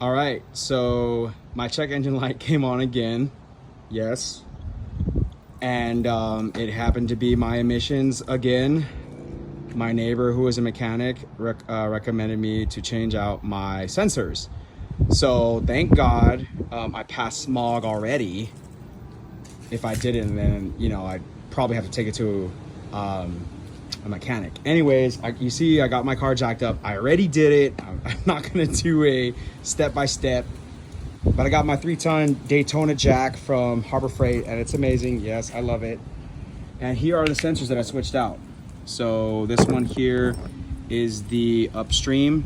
All right, so my check engine light came on again. Yes. And it happened to be my emissions again. My neighbor, who was a mechanic, recommended me to change out my sensors. So thank God I passed smog already. If I didn't, then, you know, I'd probably have to take it to a mechanic. Anyways, you see, I got my car jacked up. I already did it. I'm not gonna do a step-by-step, but I got my 3-ton Daytona jack from Harbor Freight, and it's amazing. Yes, I love it. And here are the sensors that I switched out. So this one here is the Upstream.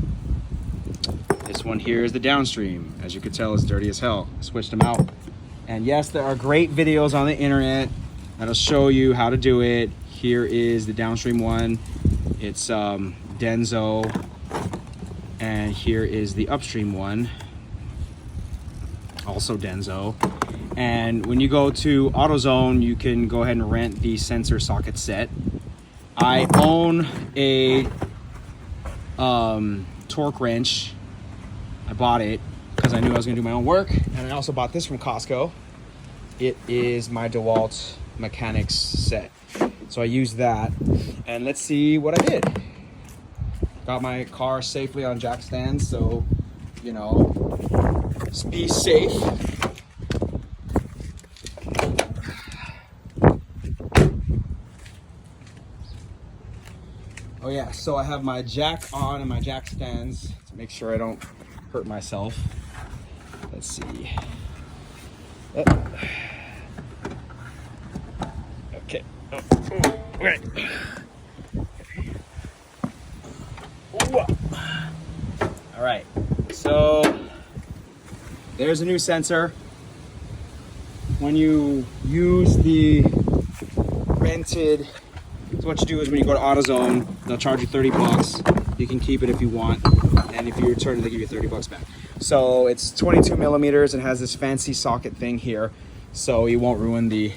This one here is the downstream. As you can tell, it's dirty as hell. I switched them out. And yes, there are great videos on the internet that'll show you how to do it. Here is the downstream one. It's Denso. And here is the upstream one. Also Denso. And when you go to AutoZone, you can go ahead and rent the sensor socket set. I own a torque wrench. I bought it because I knew I was gonna do my own work. And I also bought this from Costco. It is my DeWalt mechanics set. So I used that, and let's see what I did. Got my car safely on jack stands, so, you know, just be safe. Oh yeah, so I have my jack on and my jack stands to make sure I don't hurt myself. Let's see. Oh. Okay. Oh. Okay. All right. So there's a new sensor. When you use the rented, so what you do is when you go to AutoZone, they'll charge you 30 bucks. You can keep it if you want, and if you return it, they give you 30 bucks back. So it's 22 millimeters and has this fancy socket thing here, so you won't ruin the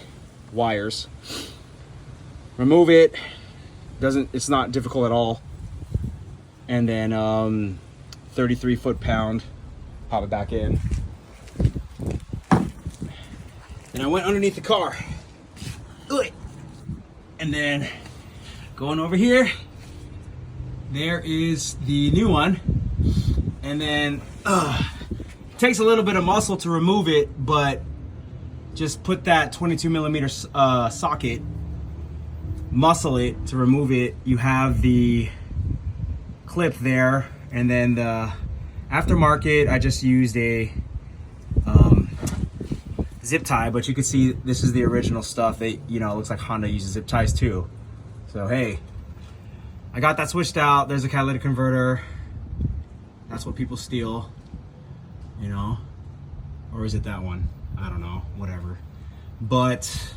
wires. Remove it. It's not difficult at all. And then 33 foot-pound, pop it back in. And I went underneath the car. And then going over here, there is the new one. And then it takes a little bit of muscle to remove it, but just put that 22 millimeter socket, muscle it to remove it. You have the clip there, and then the aftermarket, I just used a zip tie, but you can see this is the original stuff. It, you know, it looks like Honda uses zip ties too. So hey, I got that switched out. There's a catalytic converter. That's what people steal, you know, or is it that one? I don't know, whatever. But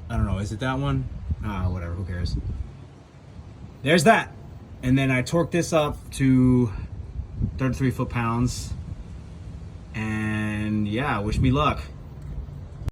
I don't know, is it that one? Whatever, who cares? There's that. And then I torqued this up to 33 foot-pounds. And yeah, wish me luck.